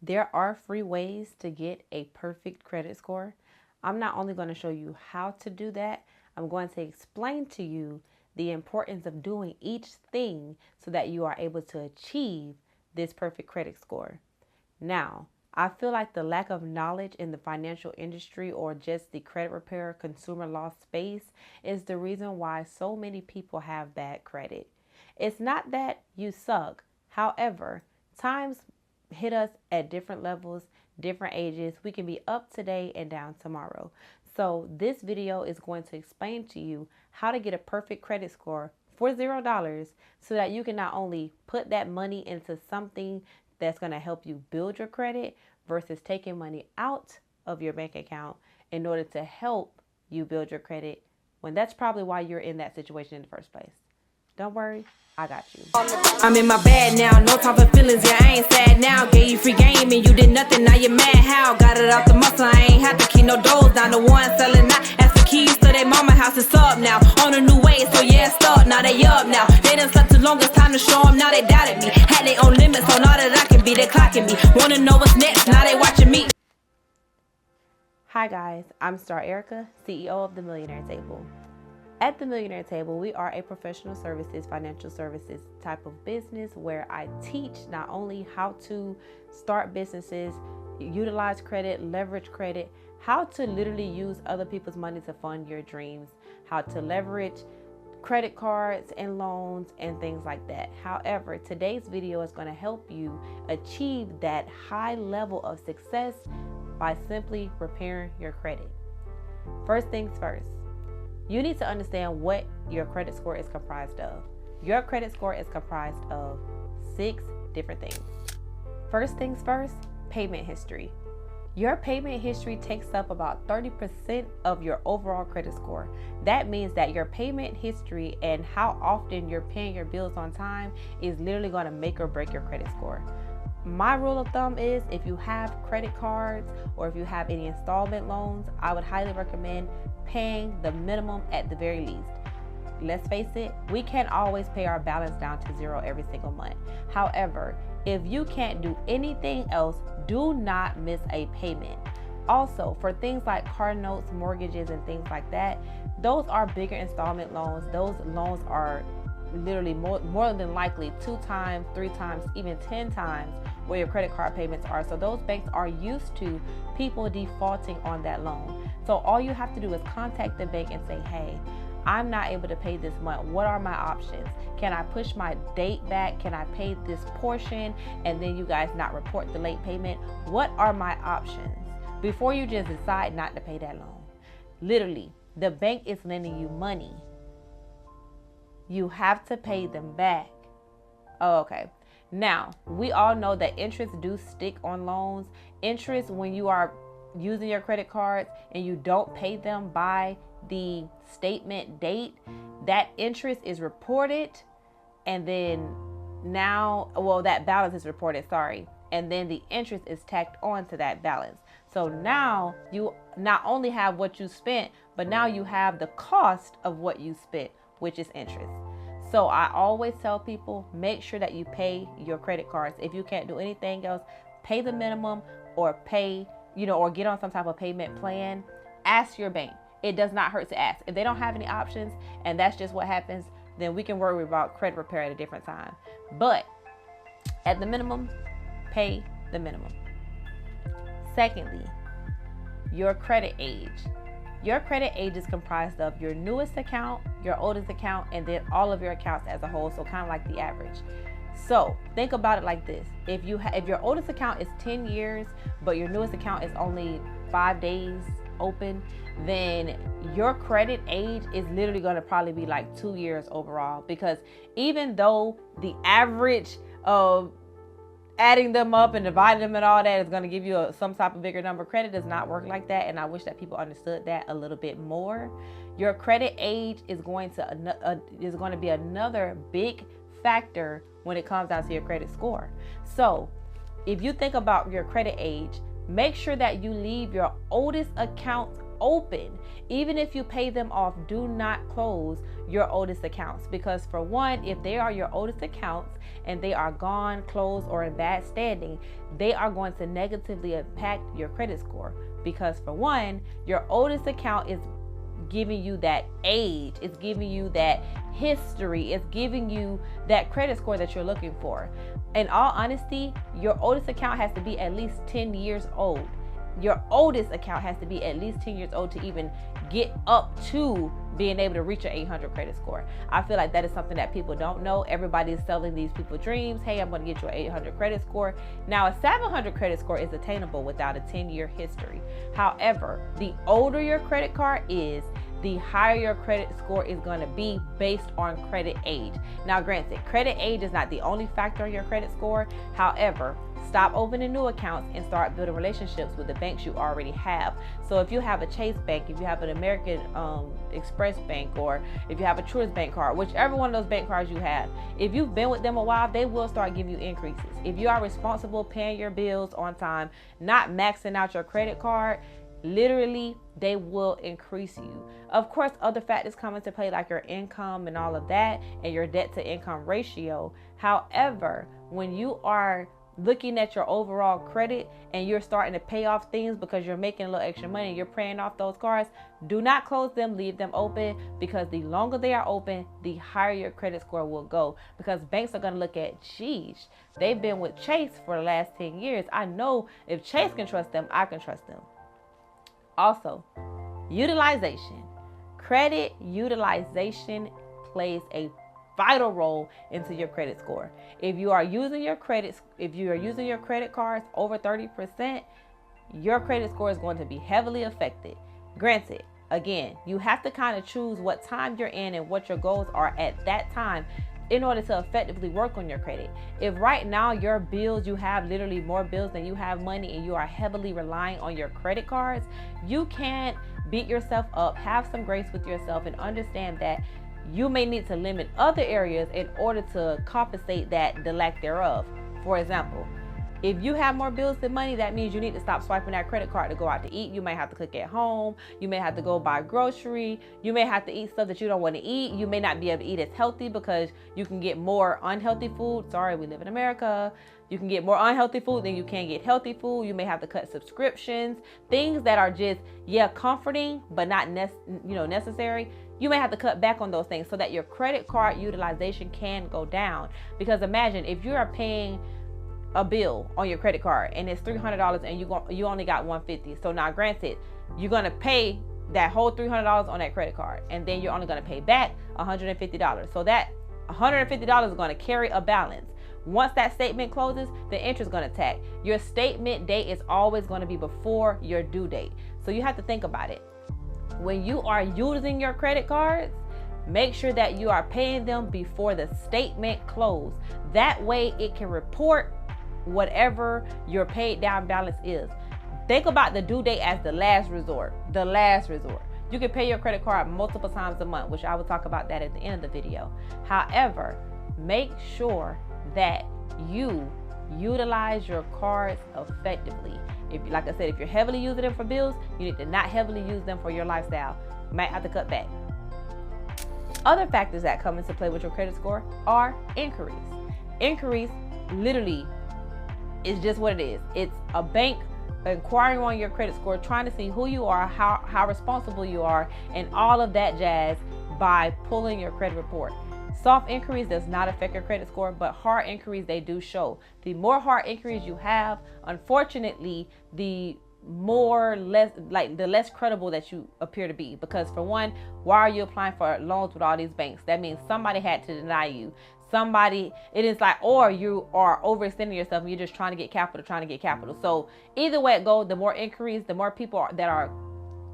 There are free ways to get a perfect credit score. I'm not only going to show you how to do that, I'm going to explain to you the importance of doing each thing so that you are able to achieve this perfect credit score. Now, I feel like the lack of knowledge in the financial industry or just the credit repair consumer law space is the reason why so many people have bad credit. It's not that you suck. However, times hit us at different levels, different ages. We can be up today and down tomorrow. So this video is going to explain to you how to get a perfect credit score for $0 so that you can not only put that money into something that's going to help you build your credit versus taking money out of your bank account in order to help you build your credit when that's probably why you're in that situation in the first place. Don't worry, I got you. I'm in my bag now, no time for feelings, yeah, I ain't sad now. Gave you free game and you did nothing, now you're mad how? Got it off the muscle, I ain't have to keep no doors down. The one selling out, ask for keys to their mama house, it's up now. On a new way, so yeah, it's up, now they up now. They done slept too long, it's time to show them, now they doubted me. Had their own limits on all that I can be, they clocking me. Wanna know what's next, now they watching me. Hi guys, I'm Star Ericka, CEO of The Millionaire Table. At The Millionaire Table, we are a professional services, financial services type of business where I teach not only how to start businesses, utilize credit, leverage credit, how to literally use other people's money to fund your dreams, how to leverage credit cards and loans and things like that. However, today's video is going to help you achieve that high level of success by simply repairing your credit. First things first. You need to understand what your credit score is comprised of. Your credit score is comprised of 6 different things. First things first, payment history. Your payment history takes up about 30% of your overall credit score. That means that your payment history and how often you're paying your bills on time is literally going to make or break your credit score. My rule of thumb is if you have credit cards or if you have any installment loans, I would highly recommend paying the minimum at the very least. Let's face it, we can't always pay our balance down to 0 every single month. However, if you can't do anything else, do not miss a payment. Also, for things like car notes, mortgages, and things like that, those are bigger installment loans. Those loans are literally more than likely 2 times, 3 times, even 10 times where your credit card payments are. So those banks are used to people defaulting on that loan. So all you have to do is contact the bank and say, hey, I'm not able to pay this month. What are my options? Can I push my date back? Can I pay this portion and then you guys not report the late payment? What are my options? Before you just decide not to pay that loan. Literally, the bank is lending you money. You have to pay them back. Oh, okay. Now, we all know that interest do stick on loans. Interest, when you are using your credit cards and you don't pay them by the statement date, that interest is reported and then that balance is reported, and then the interest is tacked on to that balance. So now you not only have what you spent, but now you have the cost of what you spent, which is interest. So I always tell people, make sure that you pay your credit cards. If you can't do anything else, pay the minimum or pay, or get on some type of payment plan. Ask your bank. It does not hurt to ask. If they don't have any options and that's just what happens, then we can worry about credit repair at a different time. But at the minimum, pay the minimum. Secondly, your credit age. Your credit age is comprised of your newest account, your oldest account, and then all of your accounts as a whole, so kind of like the average. So think about it like this. If your oldest account is 10 years, but your newest account is only 5 days open, then your credit age is literally going to probably be like 2 years overall, because even though the average of adding them up and dividing them and all that is going to give you some type of bigger number, credit does not work like that, and I wish that people understood that a little bit more. Your credit age is going to be another big factor when it comes down to your credit score. So if you think about your credit age, make sure that you leave your oldest account open. Even if you pay them off, do not close your oldest accounts, because for one, if they are your oldest accounts and they are gone, closed, or in bad standing, they are going to negatively impact your credit score. Because for one, your oldest account is giving you that age, it's giving you that history, it's giving you that credit score that you're looking for. In all honesty, your oldest account has to be at least 10 years old. Your oldest account has to be at least 10 years old to even get up to being able to reach an 800 credit score. I feel like that is something that people don't know. Everybody is selling these people dreams. Hey, I'm going to get you an 800 credit score. Now, a 700 credit score is attainable without a 10-year history. However, the older your credit card is, the higher your credit score is going to be based on credit age. Now, granted, credit age is not the only factor in your credit score. However, stop opening new accounts and start building relationships with the banks you already have. So if you have a Chase Bank, if you have an American Express Bank, or if you have a Truist Bank card, whichever one of those bank cards you have, if you've been with them a while, they will start giving you increases. If you are responsible, paying your bills on time, not maxing out your credit card, literally they will increase you. Of course, other factors come into play like your income and all of that, and your debt to income ratio. However, when you are looking at your overall credit and you're starting to pay off things because you're making a little extra money, you're paying off those cards, do not close them, leave them open, because the longer they are open, the higher your credit score will go. Because banks are going to look at, geez, they've been with Chase for the last 10 years. I know if Chase can trust them, I can trust them. Also, utilization. Credit utilization plays a vital role into your credit score. If you are using your credit cards over 30%, your credit score is going to be heavily affected. Granted, again, you have to kind of choose what time you're in and what your goals are at that time in order to effectively work on your credit. If right now your bills, you have literally more bills than you have money, and you are heavily relying on your credit cards, you can't beat yourself up. Have some grace with yourself and understand that you may need to limit other areas in order to compensate the lack thereof. For example, if you have more bills than money, that means you need to stop swiping that credit card to go out to eat. You may have to cook at home. You may have to go buy grocery. You may have to eat stuff that you don't want to eat. You may not be able to eat as healthy because you can get more unhealthy food. Sorry, we live in America. You can get more unhealthy food than you can get healthy food. You may have to cut subscriptions, things that are just, comforting, but not necessary. You may have to cut back on those things so that your credit card utilization can go down. Because imagine if you are paying a bill on your credit card and it's $300 and you only got $150. So now, granted, you're gonna pay that whole $300 on that credit card, and then you're only gonna pay back $150. So that $150 is gonna carry a balance. Once that statement closes, the interest is gonna tack. Your statement date is always gonna be before your due date. So you have to think about it. When you are using your credit cards, make sure that you are paying them before the statement close. That way it can report whatever your paid down balance is. Think about the due date as the last resort. The last resort. You can pay your credit card multiple times a month, which I will talk about that at the end of the video. However, make sure that you utilize your cards effectively. Like I said, if you're heavily using them for bills, you need to not heavily use them for your lifestyle. You might have to cut back. Other factors that come into play with your credit score are inquiries. Inquiries literally is just what it is. It's a bank inquiring on your credit score, trying to see who you are, how responsible you are, and all of that jazz by pulling your credit report. Soft inquiries does not affect your credit score, but hard inquiries, they do show. The more hard inquiries you have, unfortunately, the less credible that you appear to be. Because for one, why are you applying for loans with all these banks? That means somebody had to deny you. It is like, or you are overextending yourself and you're just trying to get capital. So either way it goes, the more inquiries, the more people that are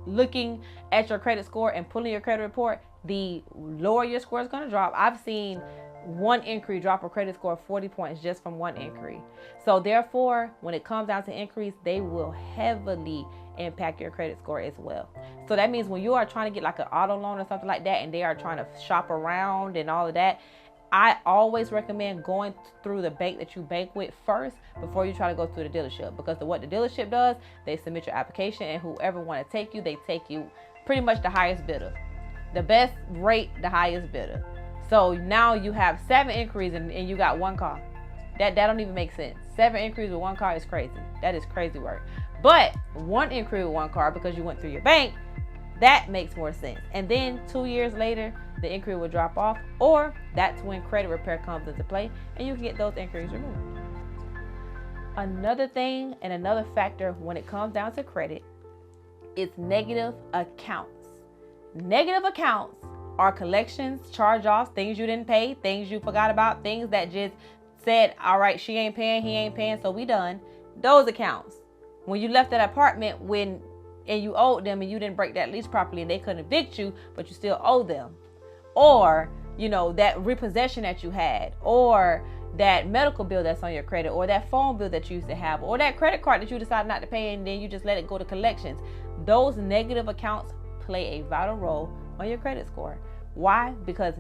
looking at your credit score and pulling your credit report, the lower your score is going to drop. I've seen one inquiry drop a credit score of 40 points just from one inquiry. So therefore, when it comes down to inquiries, they will heavily impact your credit score as well. So that means when you are trying to get like an auto loan or something like that, and they are trying to shop around and all of that, I always recommend going through the bank that you bank with first before you try to go through the dealership, because what the dealership does, they submit your application, and whoever want to take you, they take you pretty much the highest bidder. The best rate, the highest bidder. So now you have 7 inquiries and you got 1 car. That don't even make sense. 7 inquiries with 1 car is crazy. That is crazy work. But 1 inquiry with 1 car because you went through your bank, that makes more sense. And then 2 years later, the inquiry will drop off, or that's when credit repair comes into play and you can get those inquiries removed. Another thing and another factor when it comes down to credit is negative accounts. Negative accounts are collections, charge-offs, things you didn't pay, things you forgot about, things that just said, all right, she ain't paying, he ain't paying, so we done. Those accounts. When you left that apartment and you owed them and you didn't break that lease properly and they couldn't evict you, but you still owe them. Or, that repossession that you had, or that medical bill that's on your credit, or that phone bill that you used to have, or that credit card that you decided not to pay and then you just let it go to collections. Those negative accounts play a vital role on your credit score. Why? Because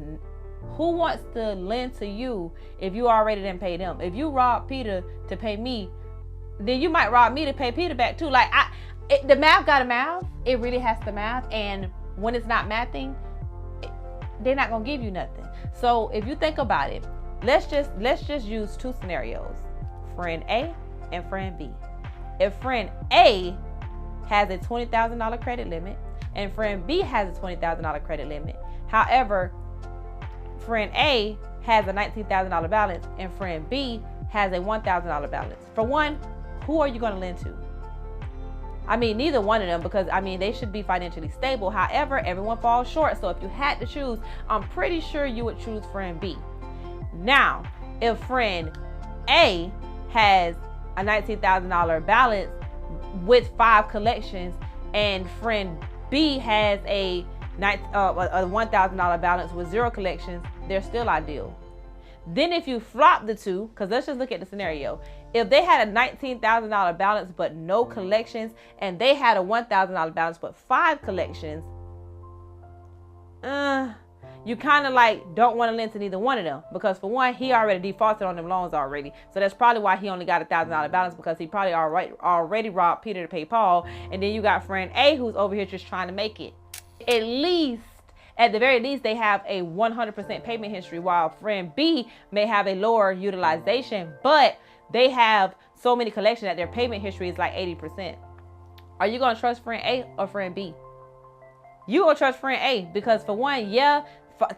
who wants to lend to you if you already didn't pay them? If you rob Peter to pay me, then you might rob me to pay Peter back too. Like the math got to math. It really has to math. And when it's not mathing, they're not gonna give you nothing. So if you think about it, let's just use 2 scenarios: friend A and friend B. If friend A has a $20,000 credit limit and friend B has a $20,000 credit limit, however, friend A has a $19,000 balance and friend B has a $1,000 balance. For one, who are you going to lend to? I mean, neither one of them, because they should be financially stable. However, everyone falls short. So if you had to choose, I'm pretty sure you would choose friend B. Now, if friend A has a $19,000 balance with 5 collections and friend B has a $1,000 balance with 0 collections, they're still ideal. Then if you flop the two, because let's just look at the scenario. If they had a $19,000 balance but no collections, and they had a $1,000 balance but 5 collections, you kind of don't want to lend to neither one of them, because for one, he already defaulted on them loans already. So that's probably why he only got a $1,000 balance, because he probably already robbed Peter to pay Paul. And then you got friend A who's over here just trying to make it. At the very least, they have a 100% payment history, while friend B may have a lower utilization, but they have so many collections that their payment history is like 80%. Are you going to trust friend A or friend B? You going to trust friend A, because for one,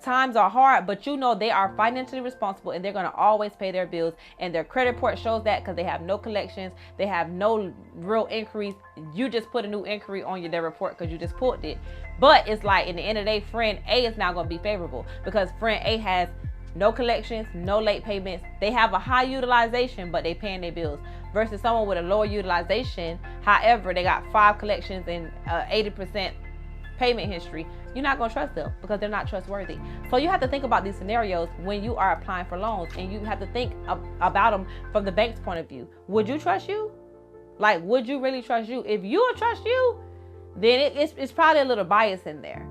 times are hard, but they are financially responsible and they're going to always pay their bills, and their credit report shows that, because they have no collections, they have no real inquiries. You just put a new inquiry on their report because you just pulled it. But it's like, in the end of the day, friend A is not going to be favorable, because friend A has no collections, no late payments. They have a high utilization, but they paying their bills, versus someone with a lower utilization. However, they got 5 collections and 80% payment history. You're not going to trust them because they're not trustworthy. So you have to think about these scenarios when you are applying for loans, and you have to think about them from the bank's point of view. Would you trust you? Would you really trust you? If you would trust you, then it's probably a little bias in there,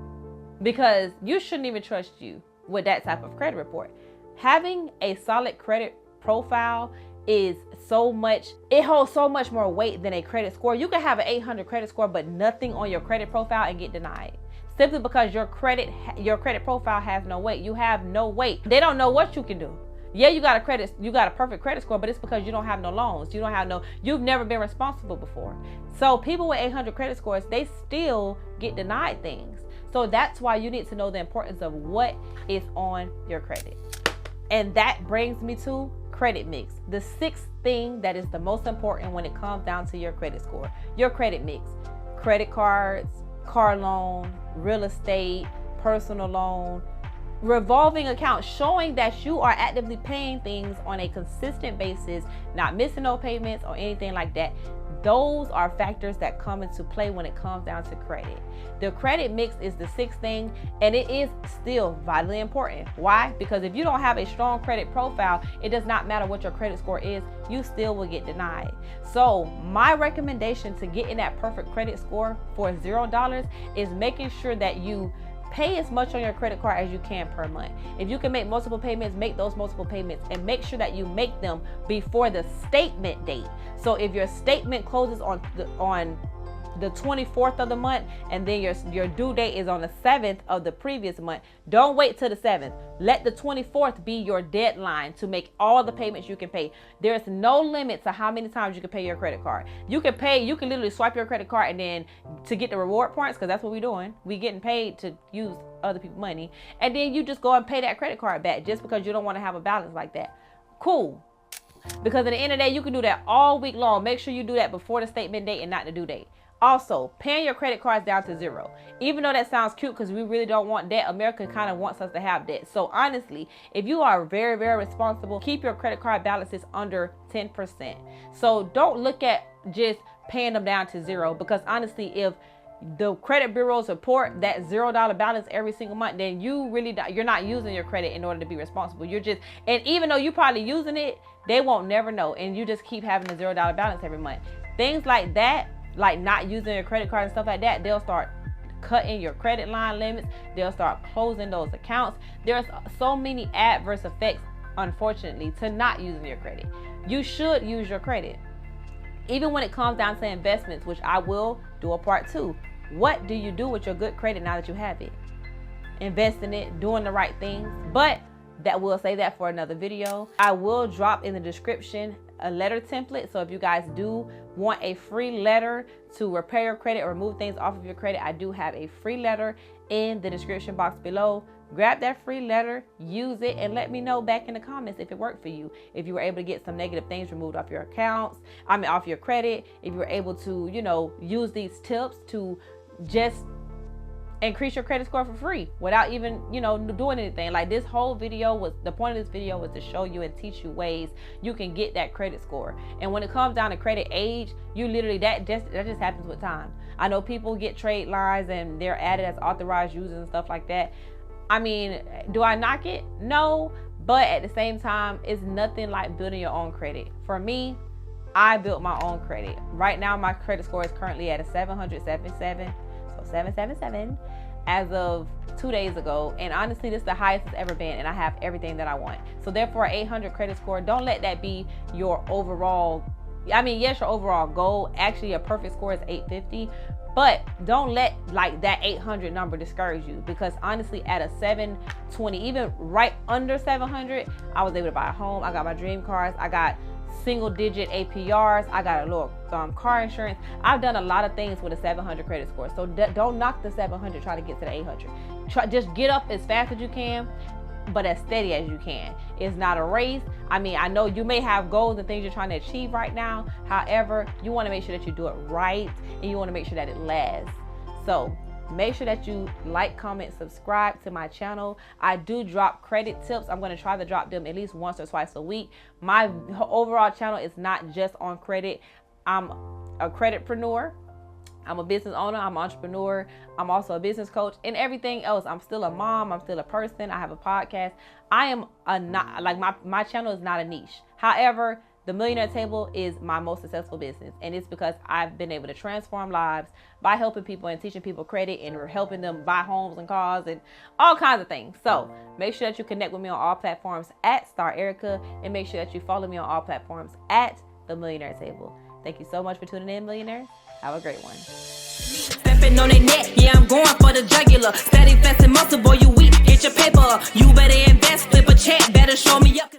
because you shouldn't even trust you with that type of credit report. Having a solid credit profile it holds so much more weight than a credit score. You can have an 800 credit score but nothing on your credit profile and get denied, simply because your credit profile has no weight. You have no weight. They don't know what you can do. Yeah, you got a perfect credit score, but it's because you don't have no loans. You've never been responsible before. So people with 800 credit scores, they still get denied things. So that's why you need to know the importance of what is on your credit. And that brings me to credit mix, the 6th thing that is the most important when it comes down to your credit score. Your credit mix: credit cards, car loan, real estate, personal loan, revolving account, showing that you are actively paying things on a consistent basis, not missing no payments or anything like that. Those are factors that come into play when it comes down to credit. The credit mix is the 6th thing, and it is still vitally important. Why? Because if you don't have a strong credit profile, it does not matter what your credit score is, you still will get denied. So my recommendation to getting that perfect credit score for $0 is making sure that you pay as much on your credit card as you can per month. If you can make multiple payments, make those multiple payments, and make sure that you make them before the statement date. So if your statement closes on the 24th of the month, and then your due date is on the 7th of the previous month, don't wait till the 7th. Let the 24th be your deadline to make all the payments you can pay. There's no limit to how many times you can pay your credit card. You can literally swipe your credit card and then to get the reward points, because that's what we're doing. We getting paid to use other people's money, and then you just go and pay that credit card back just because you don't want to have a balance like that. Cool. Because at the end of the day, you can do that all week long. Make sure you do that before the statement date and not the due date. Also, paying your credit cards down to zero. Even though that sounds cute because we really don't want debt, America kind of wants us to have debt. So honestly, if you are very, very responsible, keep your credit card balances under 10%. So don't look at just paying them down to zero, because honestly, if the credit bureaus report that $0 balance every single month, then you're not using your credit in order to be responsible. And even though you're probably using it, they won't never know, and you just keep having a $0 balance every month. Things like that, like not using your credit card and stuff like that, they'll start cutting your credit line limits. They'll start closing those accounts. There's so many adverse effects, unfortunately, to not using your credit. You should use your credit. Even when it comes down to investments, which I will do a part 2. What do you do with your good credit now that you have it? Invest in it, doing the right things. But that will say that for another video. I will drop in the description a letter template. So if you guys do want a free letter to repair your credit or remove things off of your credit, I do have a free letter in the description box below. Grab that free letter, use it, and let me know back in the comments if it worked for you. If you were able to get some negative things removed off your accounts, off your credit. If you were able to, use these tips to just increase your credit score for free without even, doing anything. Like, this whole video the point of this video was to show you and teach you ways you can get that credit score. And when it comes down to credit age, you literally, that just happens with time. I know people get trade lines and they're added as authorized users and stuff like that. I mean, do I knock it? No, but at the same time, it's nothing like building your own credit. For me, I built my own credit. Right now, my credit score is currently at a 777. So 777 as of 2 days ago, and honestly, this is the highest it's ever been, and I have everything that I want. So therefore, 800 credit score, don't let that be your overall, yes, your overall goal. Actually, a perfect score is 850, but don't let that 800 number discourage you, because honestly, at a 720, even right under 700, I was able to buy a home. I got my dream cars. I got single-digit APRs. I got a little car insurance. I've done a lot of things with a 700 credit score. So don't knock the 700. Try to get to the 800. Just get up as fast as you can, but as steady as you can. It's not a race. I know you may have goals and things you're trying to achieve right now. However, you want to make sure that you do it right, and you want to make sure that it lasts. So make sure that you like, comment, subscribe to my channel. I do drop credit tips. I'm going to try to drop them at least once or twice a week. My overall channel is not just on credit. I'm a creditpreneur. I'm a business owner. I'm an entrepreneur. I'm also a business coach and everything else. I'm still a mom. I'm still a person. I have a podcast. My channel is not a niche. However, the Millionaire Table is my most successful business, and it's because I've been able to transform lives by helping people and teaching people credit, and we're helping them buy homes and cars and all kinds of things. So make sure that you connect with me on all platforms at Star Ericka, and make sure that you follow me on all platforms at The Millionaire Table. Thank you so much for tuning in, millionaires. Have a great one. Stepping on their neck, yeah, I'm going for the jugular. Steady flexing muscle, boy, you weak, get your paper up. You better invest, flip a check, better show me up.